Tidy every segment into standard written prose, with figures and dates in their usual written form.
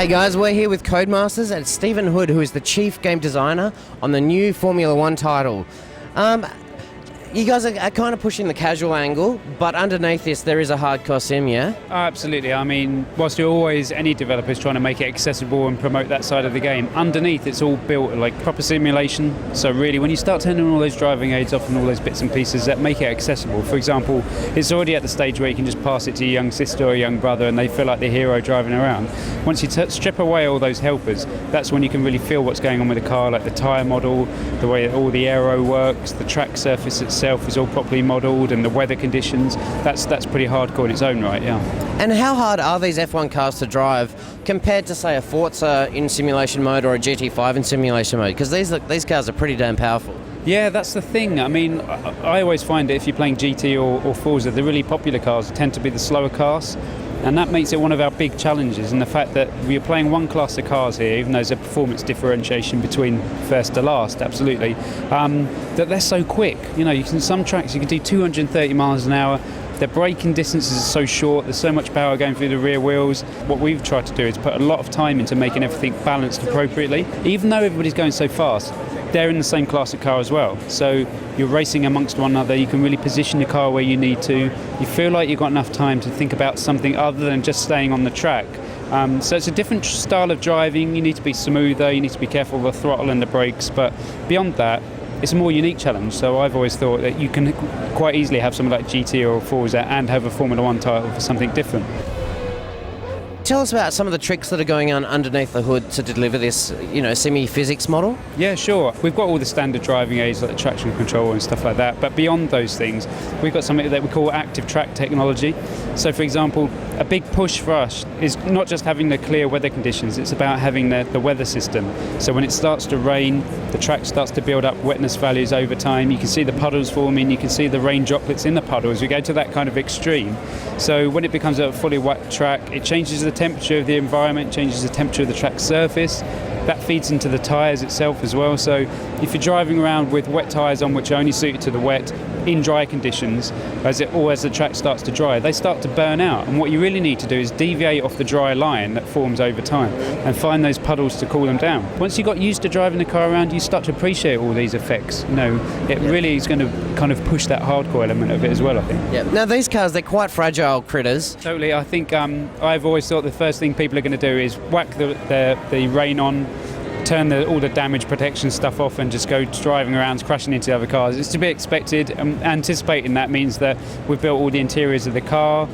Hey guys, we're here with Codemasters and Stephen Hood, who is the chief game designer on the new Formula One title. You guys are kind of pushing the casual angle, but underneath this there is a hardcore sim, yeah? Oh, absolutely. I mean, whilst you're always, any developer's trying to make it accessible and promote that side of the game, underneath it's all built like proper simulation. So really, when you start turning all those driving aids off and all those bits and pieces that make it accessible, for example, it's already at the stage where you can just pass it to your young sister or young brother and they feel like the hero driving around. Once you strip away all those helpers, that's when you can really feel what's going on with the car, like the tyre model, the way all the aero works, the track surface itself is all properly modelled, and the weather conditions. That's pretty hardcore in its own right, yeah. And how hard are these F1 cars to drive compared to, say, a Forza in simulation mode or a GT5 in simulation mode? Because these cars are pretty damn powerful. Yeah, that's the thing. I mean, I always find that if you're playing GT or Forza, the really popular cars tend to be the slower cars. And that makes it one of our big challenges, and the fact that we're playing one class of cars here, even though there's a performance differentiation between first to last, absolutely, that they're so quick. You know, some tracks you can do 230 miles an hour. Their braking distances are so short, there's so much power going through the rear wheels. What we've tried to do is put a lot of time into making everything balanced appropriately. Even though everybody's going so fast, they're in the same class of car as well. So you're racing amongst one another, you can really position the car where you need to. You feel like you've got enough time to think about something other than just staying on the track. So it's a different style of driving. You need to be smoother, you need to be careful of the throttle and the brakes, but beyond that, it's a more unique challenge. So I've always thought that you can quite easily have something like GT or Forza and have a Formula One title for something different. Tell us about some of the tricks that are going on underneath the hood to deliver this, semi-physics model. Yeah, sure. We've got all the standard driving aids like the traction control and stuff like that, but beyond those things, we've got something that we call active track technology. So, for example, a big push for us is not just having the clear weather conditions, it's about having the weather system. So when it starts to rain, the track starts to build up wetness values over time. You can see the puddles forming, you can see the rain droplets in the puddles. We go to that kind of extreme. So when it becomes a fully wet track, it changes the temperature of the environment, changes the temperature of the track surface. That feeds into the tyres itself as well. So if you're driving around with wet tyres on which are only suited to the wet in dry conditions, as the track starts to dry, they start to burn out. And what you really need to do is deviate off the dry line that forms over time and find those puddles to cool them down. Once you got used to driving the car around, you start to appreciate all these effects. It really is going to kind of push that hardcore element of it as well, I think. Yeah. Now these cars, they're quite fragile critters. Totally. I think I've always thought the first thing people are going to do is whack the rain on, turn all the damage protection stuff off and just go driving around, crashing into other cars. It's to be expected. Anticipating that means that we've built all the interiors of the car,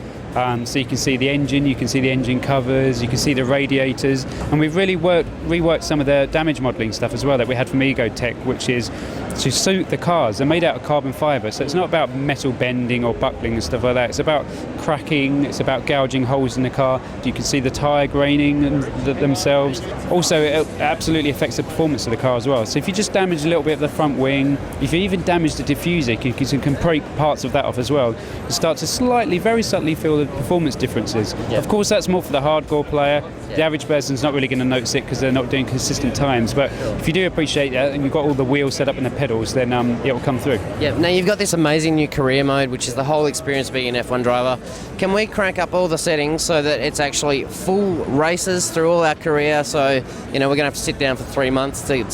so you can see the engine, you can see the engine covers, you can see the radiators, and we've really reworked some of the damage modelling stuff as well that we had from Ego Tech, which is to suit the cars. They're made out of carbon fibre, so it's not about metal bending or buckling and stuff like that. It's about cracking, it's about gouging holes in the car. You can see the tyre graining themselves. Also, it absolutely affects the performance of the car as well. So if you just damage a little bit of the front wing, if you even damage the diffuser, you can break parts of that off as well. You start to very subtly feel the performance differences. Yeah. Of course, that's more for the hardcore player. Yeah. The average person's not really going to notice it because they're not doing consistent times. But if you do appreciate that and you've got all the wheels set up and the pedals, then it will come through. Yeah. Now you've got this amazing new career mode, which is the whole experience of being an F1 driver. Can we crank up all the settings so that it's actually full races through all our career? So we're going to have to sit down for 3 months to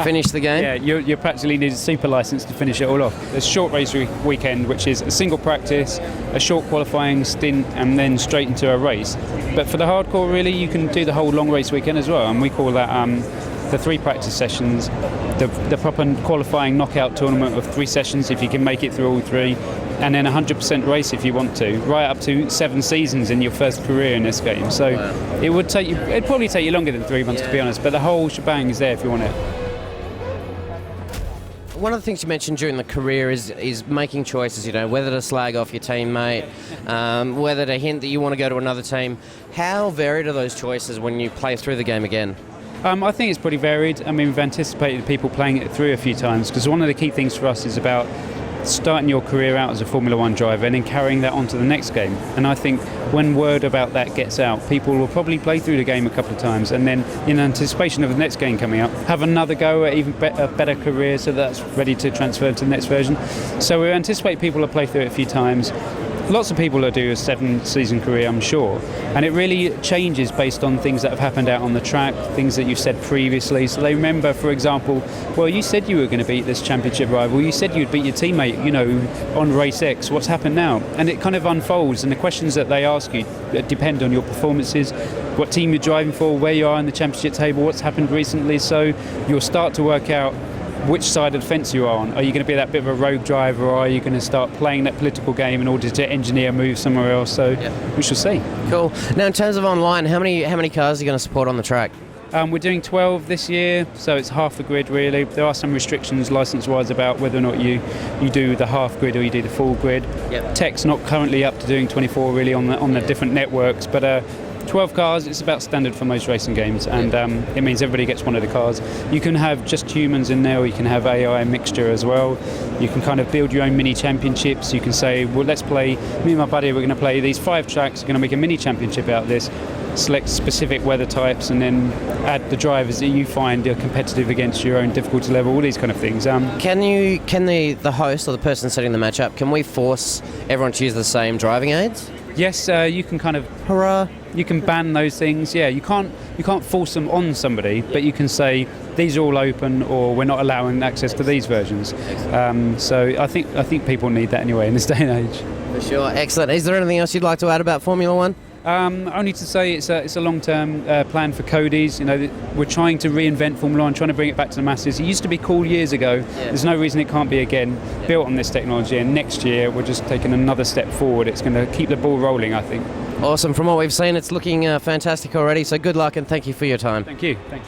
finish the game? Yeah, you practically need a super license to finish it all off. There's a short race weekend, which is a single practice, a short qualifying stint, and then straight into a race. But for the hardcore, really, you can do the whole long race weekend as well, and we call that the 3 practice sessions, the proper qualifying knockout tournament of 3 sessions if you can make it through all 3, and then 100% race if you want to, right up to 7 seasons in your first career in this game. So wow. It'd probably take you longer than 3 months, to be honest, but the whole shebang is there if you want it. One of the things you mentioned during the career is making choices, whether to slag off your teammate, whether to hint that you want to go to another team. How varied are those choices when you play through the game again? I think it's pretty varied. I mean, we've anticipated people playing it through a few times because one of the key things for us is about starting your career out as a Formula One driver and then carrying that on to the next game. And I think when word about that gets out, people will probably play through the game a couple of times and then in anticipation of the next game coming up, have another go at even a better career so that's ready to transfer to the next version. So we anticipate people will play through it a few times. lots of people that do a 7-season career, I'm sure, and it really changes based on things that have happened out on the track, things that you've said previously. So they remember, for example, well, you said you were going to beat this championship rival, you said you'd beat your teammate, on race X, what's happened now? And it kind of unfolds, and the questions that they ask you depend on your performances, what team you're driving for, where you are in the championship table, what's happened recently. So you'll start to work out which side of the fence you are on. Are you going to be that bit of a rogue driver, or are you going to start playing that political game in order to engineer a move somewhere else? So we shall see. Cool. Now, in terms of online, how many cars are you going to support on the track? We're doing 12 this year, so it's half the grid really. There are some restrictions license-wise about whether or not you do the half grid or you do the full grid. Tech's not currently up to doing 24 really on the different networks, but 12 cars, it's about standard for most racing games, and it means everybody gets one of the cars. You can have just humans in there, or you can have AI mixture as well. You can kind of build your own mini championships. You can say, well, let's play, me and my buddy, we're going to play these 5 tracks, we're going to make a mini championship out of this, select specific weather types, and then add the drivers that you find are competitive against your own difficulty level, all these kind of things. Can the host or the person setting the match up, can we force everyone to use the same driving aids? Yes, you can kind of, hurrah, you can ban those things. Yeah, you can't force them on somebody, but you can say these are all open, or we're not allowing access to these versions. So I think people need that anyway in this day and age. For sure, excellent. Is there anything else you'd like to add about Formula One? Only to say it's a long-term plan for Codes. We're trying to reinvent Formula One, trying to bring it back to the masses. It used to be cool years ago. There's no reason it can't be again. Built on this technology, and next year we're just taking another step forward. It's going to keep the ball rolling, I think. Awesome. From what we've seen, it's looking fantastic already. So good luck, and thank you for your time. Thank you. Thanks.